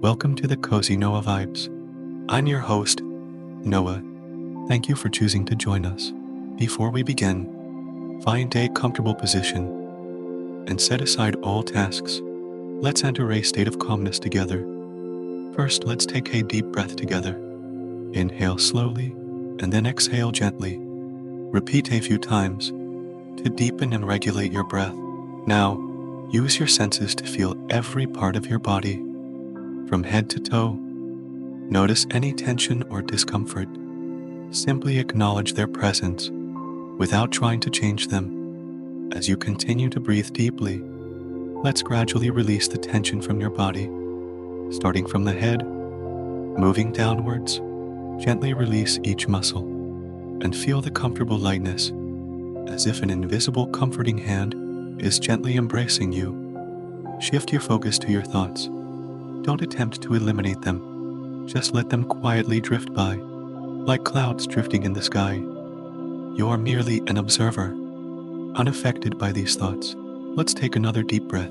Welcome to the Cozy Noah Vibes. I'm your host, Noah. Thank you for choosing to join us. Before we begin, find a comfortable position and set aside all tasks. Let's enter a state of calmness together. First, let's take a deep breath together. Inhale slowly and then exhale gently. Repeat a few times to deepen and regulate your breath. Now, use your senses to feel every part of your body, from head to toe. Notice any tension or discomfort. Simply acknowledge their presence without trying to change them. As you continue to breathe deeply, let's gradually release the tension from your body, starting from the head, moving downwards. Gently release each muscle and feel the comfortable lightness, as if an invisible comforting hand is gently embracing you. Shift your focus to your thoughts. Don't attempt to eliminate them. Just let them quietly drift by, like clouds drifting in the sky. You are merely an observer, unaffected by these thoughts. Let's take another deep breath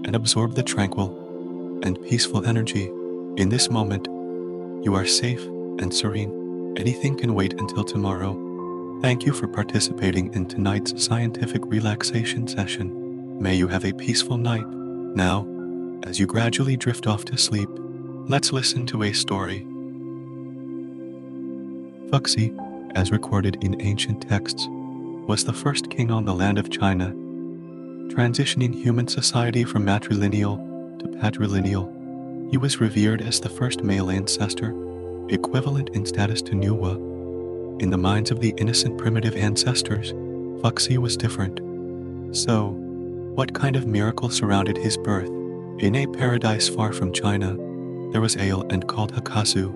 and absorb the tranquil and peaceful energy. In this moment, you are safe and serene. Anything can wait until tomorrow. Thank you for participating in tonight's scientific relaxation session. May you have a peaceful night. Now, as you gradually drift off to sleep, let's listen to a story. Fuxi, as recorded in ancient texts, was the first king on the land of China, transitioning human society from matrilineal to patrilineal. He was revered as the first male ancestor, equivalent in status to Nuwa. In the minds of the innocent primitive ancestors, Fuxi was different. So, what kind of miracle surrounded his birth? In a paradise far from China, there was a land called Hakazu,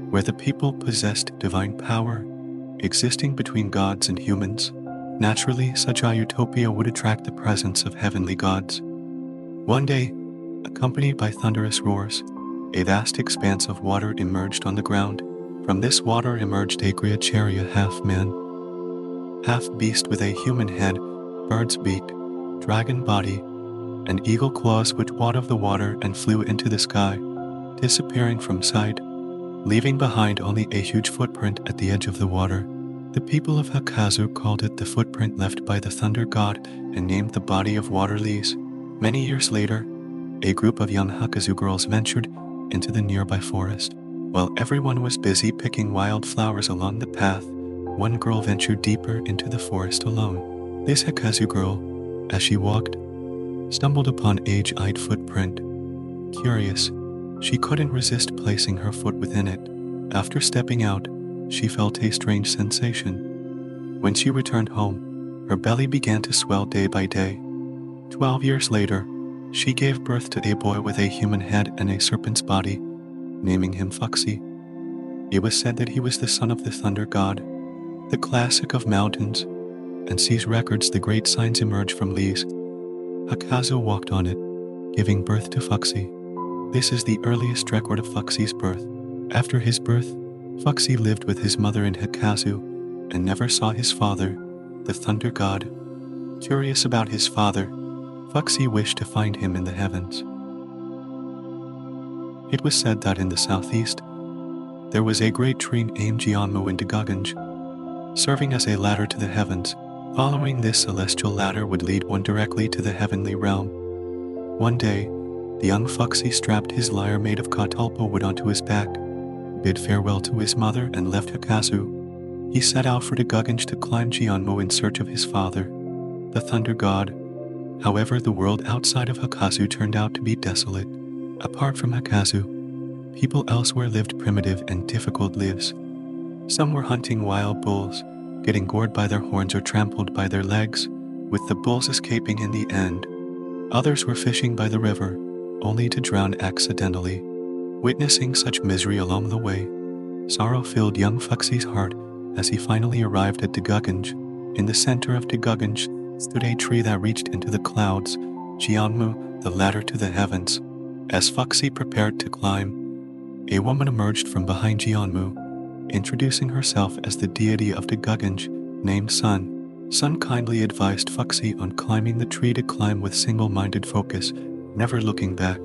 where the people possessed divine power, existing between gods and humans. Naturally, such a utopia would attract the presence of heavenly gods. One day, accompanied by thunderous roars, a vast expanse of water emerged on the ground. From this water emerged a Griacharia half-man, half-beast with a human head, bird's beak, dragon body, and eagle claws, which wrought of the water and flew into the sky, disappearing from sight, leaving behind only a huge footprint at the edge of the water. The people of Hakazu called it the footprint left by the thunder god and named the body of water Lees. Many years later, a group of young Hakazu girls ventured into the nearby forest. While everyone was busy picking wild flowers along the path, one girl ventured deeper into the forest alone. This Hakazu girl, as she walked, stumbled upon age-eyed footprint. Curious, she couldn't resist placing her foot within it. After stepping out, she felt a strange sensation. When she returned home, her belly began to swell day by day. 12 years later, she gave birth to a boy with a human head and a serpent's body, naming him Fuxi. It was said that he was the son of the thunder god. The classic of mountains and seas records the great signs emerge from Lees. Hakazu walked on it, giving birth to Fuxi. This is the earliest record of Fuxi's birth. After his birth, Fuxi lived with his mother in Hakazu and never saw his father, the thunder god. Curious about his father, Fuxi wished to find him in the heavens. It was said that in the southeast, there was a great tree named Jianmu in Deguganj, serving as a ladder to the heavens. Following this celestial ladder would lead one directly to the heavenly realm. One day, the young Fuxi strapped his lyre made of catalpa wood onto his back, bid farewell to his mother, and left Hakazu. He set out for Deguganj to climb Jianmu in search of his father, the thunder god. However, the world outside of Hakazu turned out to be desolate. Apart from Hakazu, people elsewhere lived primitive and difficult lives. Some were hunting wild bulls, getting gored by their horns or trampled by their legs, with the bulls escaping in the end. Others were fishing by the river, only to drown accidentally. Witnessing such misery along the way, sorrow filled young Fuxi's heart as he finally arrived at Deguganj. In the center of Deguganj stood a tree that reached into the clouds, Jianmu, the ladder to the heavens. As Fuxi prepared to climb, a woman emerged from behind Jianmu, introducing herself as the deity of Deguganj, named Sun. Sun kindly advised Fuxi on climbing the tree to climb with single-minded focus, never looking back.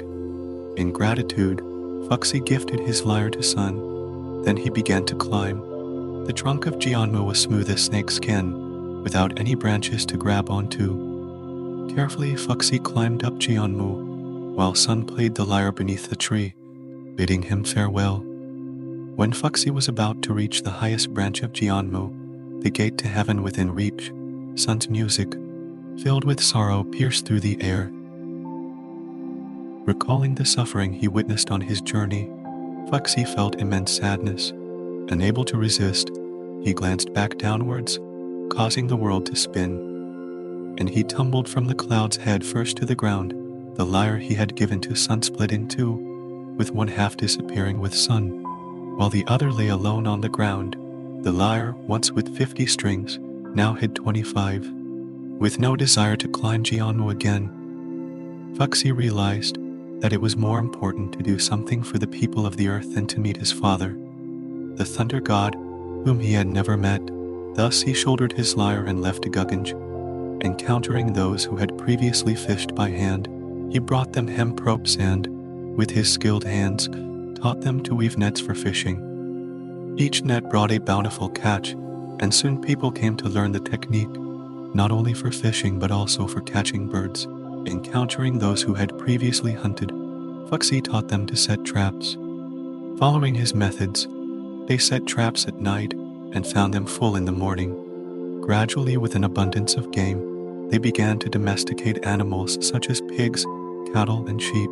In gratitude, Fuxi gifted his lyre to Sun. Then he began to climb. The trunk of Jianmu was smooth as snake skin, without any branches to grab onto. Carefully, Fuxi climbed up Jianmu, while Sun played the lyre beneath the tree, bidding him farewell. When Fuxi was about to reach the highest branch of Jianmu, the gate to heaven within reach, Sun's music, filled with sorrow, pierced through the air. Recalling the suffering he witnessed on his journey, Fuxi felt immense sadness. Unable to resist, he glanced back downwards, causing the world to spin. And he tumbled from the clouds head first to the ground. The lyre he had given to Sun split in two, with one half disappearing with Sun, while the other lay alone on the ground. The lyre, once with 50 strings, now had 25. With no desire to climb Jianmu again, Fuxi realized that it was more important to do something for the people of the earth than to meet his father, the thunder god, whom he had never met. Thus he shouldered his lyre and left Gugunj. Encountering those who had previously fished by hand, he brought them hemp ropes and, with his skilled hands, taught them to weave nets for fishing. Each net brought a bountiful catch, and soon people came to learn the technique, not only for fishing but also for catching birds. Encountering those who had previously hunted, Fuxi taught them to set traps. Following his methods, they set traps at night and found them full in the morning. Gradually, with an abundance of game, they began to domesticate animals such as pigs, cattle, and sheep.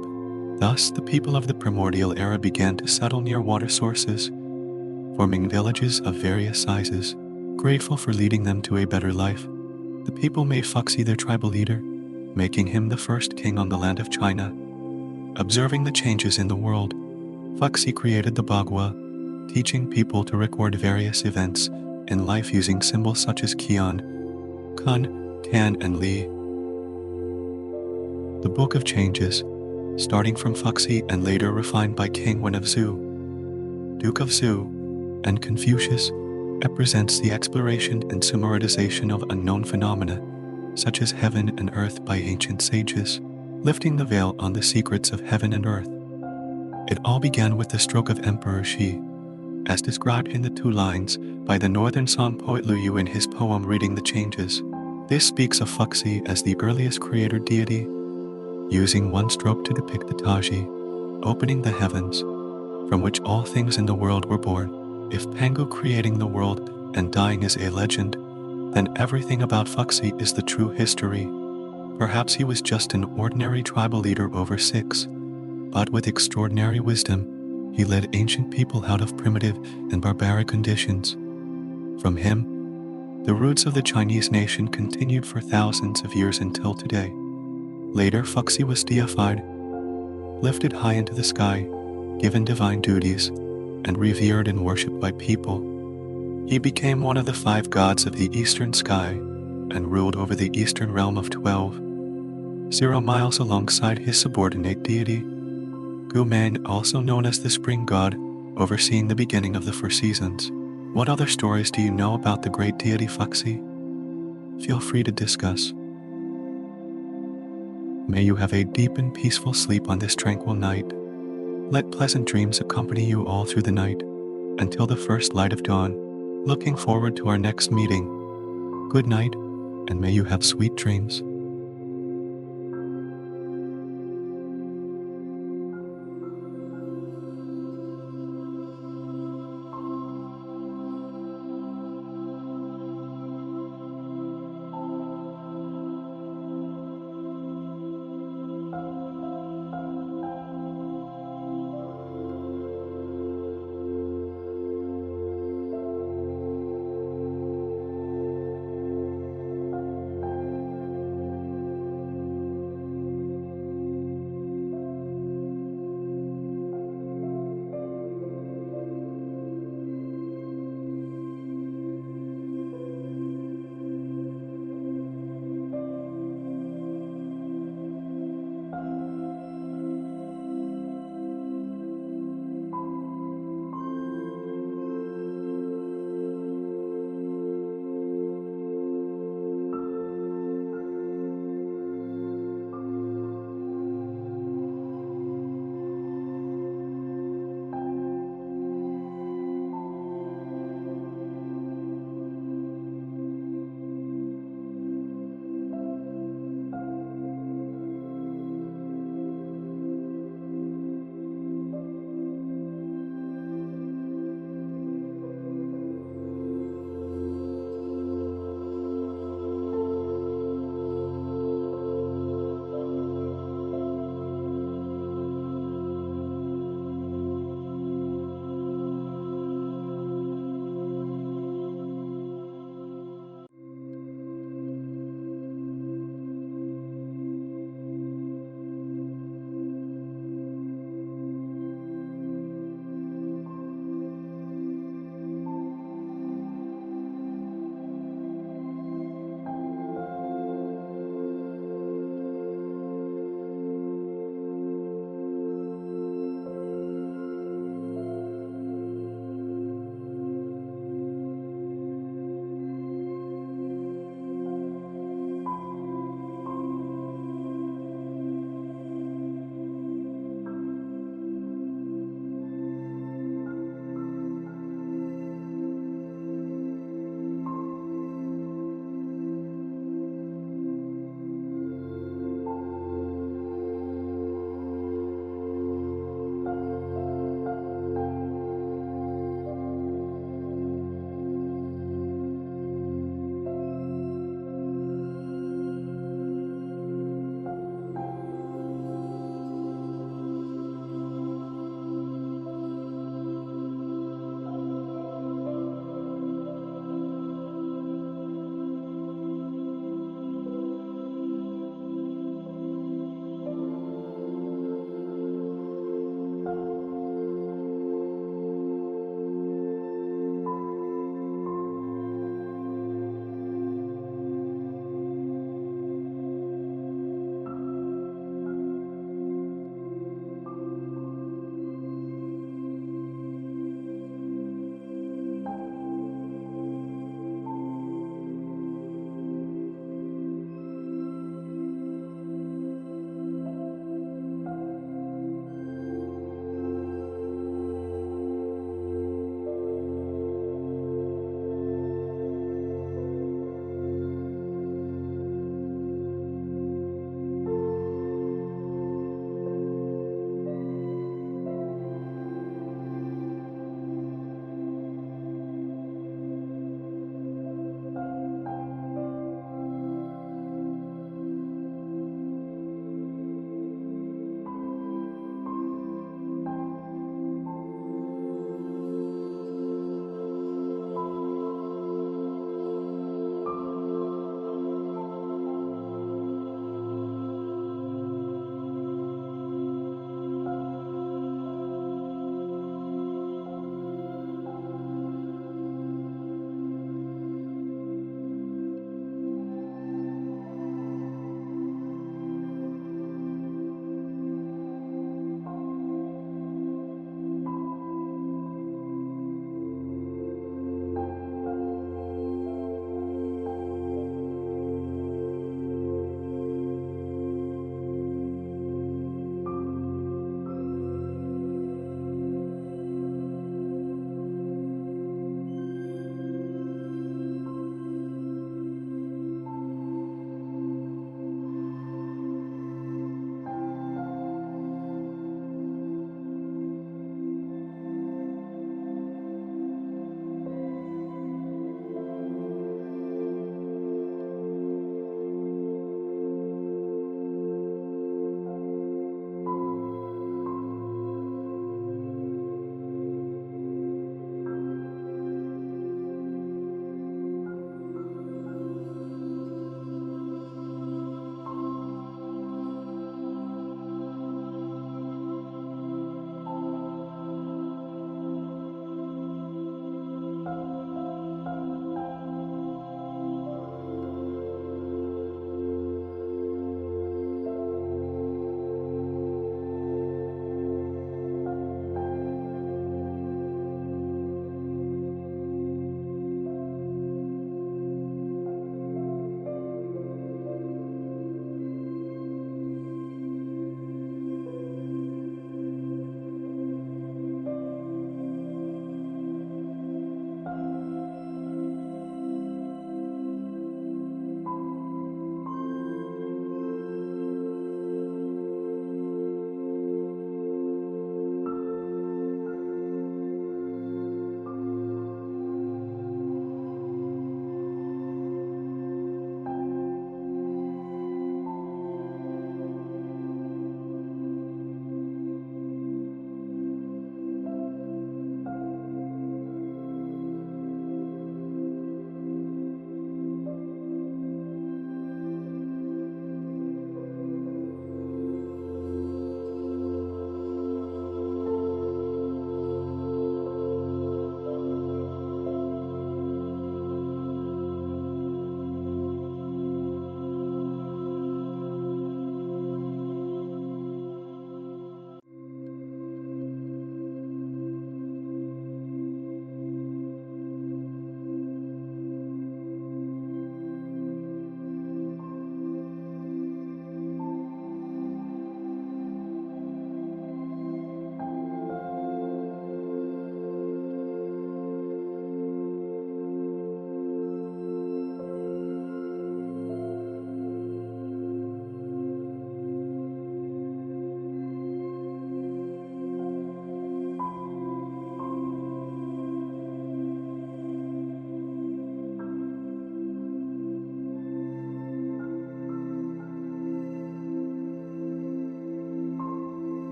Thus, the people of the primordial era began to settle near water sources, forming villages of various sizes. Grateful for leading them to a better life, the people made Fuxi their tribal leader, making him the first king on the land of China. Observing the changes in the world, Fuxi created the Bagua, teaching people to record various events in life using symbols such as Qian, Kun, Tan, and Li. The Book of Changes, starting from Fuxi and later refined by King Wen of Zhou, Duke of Zhou, and Confucius, represents the exploration and summarization of unknown phenomena, such as heaven and earth by ancient sages, lifting the veil on the secrets of heaven and earth. It all began with the stroke of Emperor Shi, as described in the 2 lines by the northern Song poet Lu Yu in his poem Reading the Changes. This speaks of Fuxi as the earliest creator deity, using one stroke to depict the Taji, opening the heavens, from which all things in the world were born. If Pangu creating the world and dying is a legend, then everything about Fuxi is the true history. Perhaps he was just an ordinary tribal leader over 6, but with extraordinary wisdom, he led ancient people out of primitive and barbaric conditions. From him, the roots of the Chinese nation continued for thousands of years until today. Later, Fuxi was deified, lifted high into the sky, given divine duties, and revered and worshipped by people. He became one of the 5 gods of the eastern sky and ruled over the eastern realm of 12, 0 miles alongside his subordinate deity, Gumang, also known as the spring god, overseeing the beginning of the 4 seasons. What other stories do you know about the great deity Fuxi? Feel free to discuss. May you have a deep and peaceful sleep on this tranquil night. Let pleasant dreams accompany you all through the night, until the first light of dawn. Looking forward to our next meeting. Good night, and may you have sweet dreams.